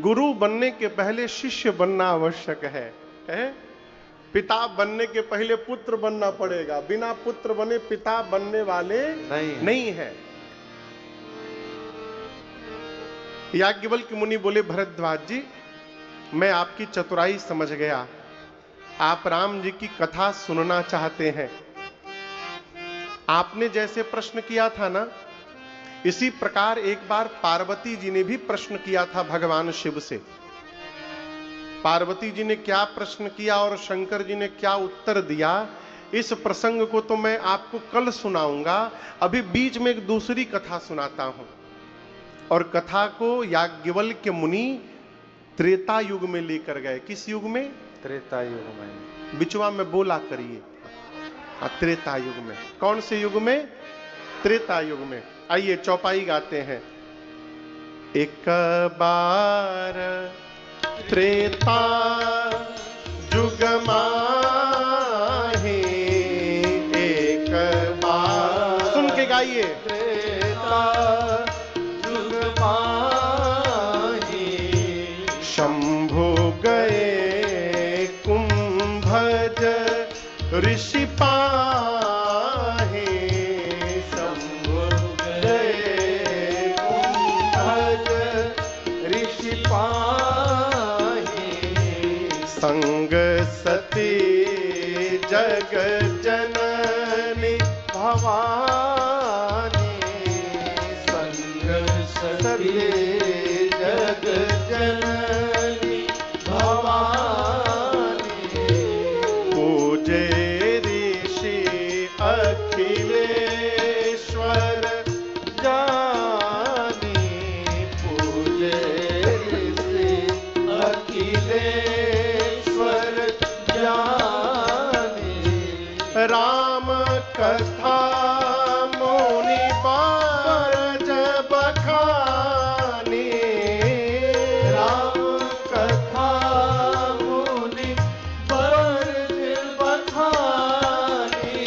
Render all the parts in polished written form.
गुरु बनने के पहले शिष्य बनना आवश्यक है? पिता बनने के पहले पुत्र बनना पड़ेगा, बिना पुत्र बने पिता बनने वाले नहीं है। याज्ञवल्क्य मुनि बोले, भरद्वाज जी मैं आपकी चतुराई समझ गया, आप राम जी की कथा सुनना चाहते हैं। आपने जैसे प्रश्न किया था ना, इसी प्रकार एक बार पार्वती जी ने भी प्रश्न किया था भगवान शिव से। पार्वती जी ने क्या प्रश्न किया और शंकर जी ने क्या उत्तर दिया, इस प्रसंग को तो मैं आपको कल सुनाऊंगा। अभी बीच में एक दूसरी कथा सुनाता हूं। और कथा को याज्ञवल्क्य मुनि त्रेता युग में लेकर गए। किस युग में? त्रेता युग में। बिचवा में बोला करिए। त्रेता युग में। कौन से युग में? त्रेता युग में। आइए चौपाई गाते हैं। एक बार त्रेता युग माहे, एक बार सुन के गाइए। त्रेता युग माहे, शंभु गए कुंभज ऋषि पाहे। शंभु गए कुंभज ऋषि पाहे, संग सती जग जननी भवानी, संग सती जग जननी भवानी, पूजे ऋषि अखिलेश्वर जानी, पूजे ऋषि अखिलेश्वर जानी, राम कथा मुनि बारज बखानी। राम कथा मुनि बरज बखानी,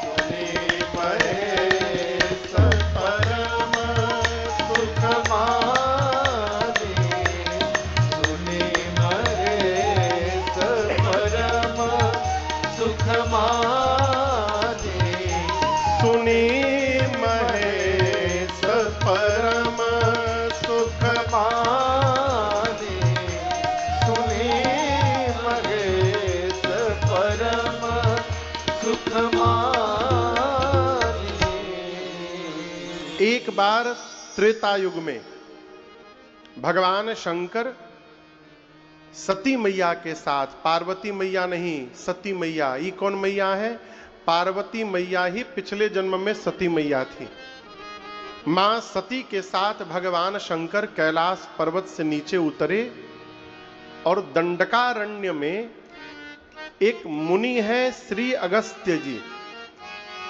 सुनि महेश परम सुख मानी, सुनि महेश परम सुख मानी, सुनि महेश परम सुख मानी, सुनि महेश परम सुख मानी। एक बार त्रेता युग में भगवान शंकर सती मैया के साथ, पार्वती मैया नहीं सती मैया, ये कौन मैया है? पार्वती मैया ही पिछले जन्म में सती मैया थी। मां सती के साथ भगवान शंकर कैलाश पर्वत से नीचे उतरे और दंडकारण्य में एक मुनि है श्री अगस्त्य जी,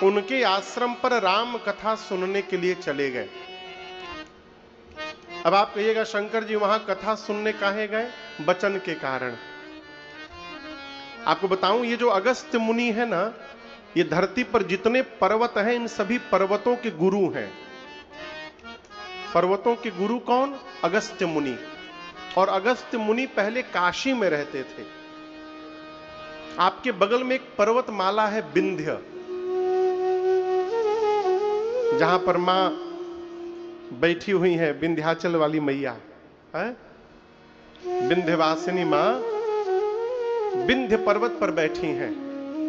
उनके आश्रम पर राम कथा सुनने के लिए चले गए। अब आप कहिएगा शंकर जी वहां कथा सुनने काहे गए? बचन के कारण। आपको बताऊं, ये जो अगस्त्य मुनि है ना, ये धरती पर जितने पर्वत हैं इन सभी पर्वतों के गुरु हैं। पर्वतों के गुरु कौन? अगस्त्य मुनि। और अगस्त्य मुनि पहले काशी में रहते थे। आपके बगल में एक पर्वतमाला है विंध्य, जहां पर मां बैठी हुई है, विंध्याचल वाली मैया है, विंध्यवासिनी मां विंध्य पर्वत पर बैठी हैं।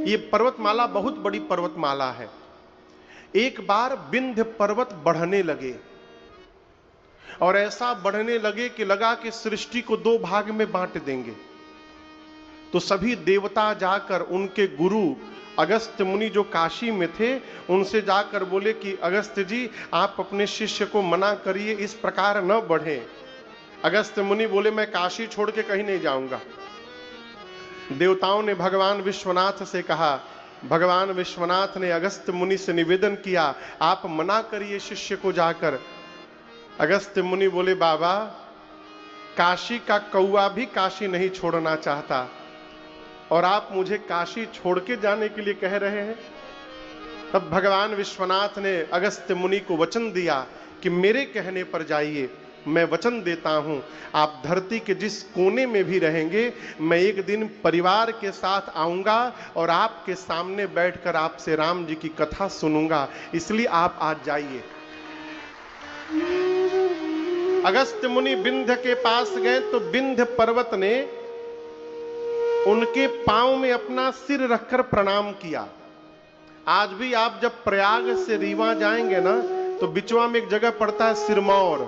ये पर्वतमाला बहुत बड़ी पर्वतमाला है। एक बार विंध्य पर्वत बढ़ने लगे और ऐसा बढ़ने लगे कि लगा कि सृष्टि को दो भाग में बांट देंगे। तो सभी देवता जाकर उनके गुरु अगस्त्य मुनि जो काशी में थे, उनसे जाकर बोले कि अगस्त्य जी आप अपने शिष्य को मना करिए, इस प्रकार न बढ़े। अगस्त्य मुनि बोले मैं काशी छोड़ के कहीं नहीं जाऊंगा। देवताओं ने भगवान विश्वनाथ से कहा, भगवान विश्वनाथ ने अगस्त्य मुनि से निवेदन किया आप मना करिए शिष्य को जाकर। अगस्त्य मुनि बोले बाबा, काशी का कौआ भी काशी नहीं छोड़ना चाहता और आप मुझे काशी छोड़ के जाने के लिए कह रहे हैं। तब भगवान विश्वनाथ ने अगस्त्य मुनि को वचन दिया कि मेरे कहने पर जाइए। मैं वचन देता हूं, आप धरती के जिस कोने में भी रहेंगे, मैं एक दिन परिवार के साथ आऊंगा और आपके सामने बैठकर आपसे राम जी की कथा सुनूंगा, इसलिए आप आज जाइए। अगस्त्य मुनि विंध्य के पास गए तो विंध्य पर्वत ने उनके पांव में अपना सिर रखकर प्रणाम किया। आज भी आप जब प्रयाग से रीवा जाएंगे ना, तो बिचवा में एक जगह पड़ता है सिरमौर।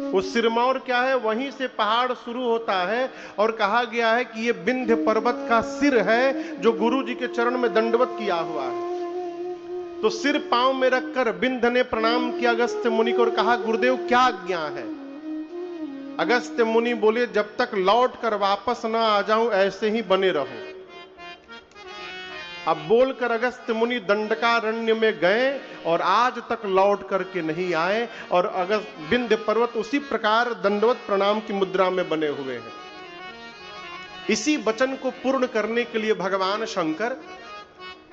वो सिरमौर क्या है, वहीं से पहाड़ शुरू होता है और कहा गया है कि ये विंध्य पर्वत का सिर है जो गुरु जी के चरण में दंडवत किया हुआ है। तो सिर पांव में रखकर विंध्य ने प्रणाम किया अगस्त्य मुनि को और कहा, गुरुदेव क्या आज्ञा है? अगस्त्य मुनि बोले, जब तक लौट कर वापस ना आ जाऊं ऐसे ही बने रहो। अब बोलकर अगस्त्य मुनि दंडकारण्य में गए और आज तक लौट करके नहीं आए, और विंध्य पर्वत उसी प्रकार दंडवत प्रणाम की मुद्रा में बने हुए हैं। इसी वचन को पूर्ण करने के लिए भगवान शंकर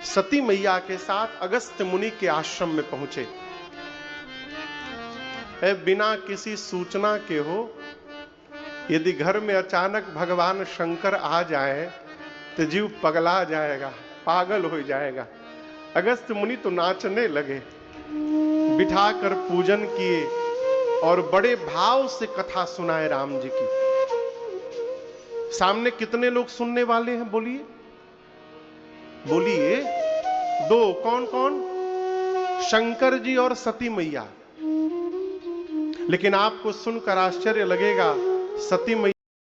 सती मैया के साथ अगस्त्य मुनि के आश्रम में पहुंचे। बिना किसी सूचना के हो, यदि घर में अचानक भगवान शंकर आ जाए तो जीव पगला जाएगा, पागल हो जाएगा। अगस्त्य मुनि तो नाचने लगे, बिठाकर पूजन किए और बड़े भाव से कथा सुनाए राम जी की। सामने कितने लोग सुनने वाले हैं? बोलिए बोलिए। दो, कौन कौन? शंकर जी और सती मैया। लेकिन आपको सुनकर आश्चर्य लगेगा, सती मैया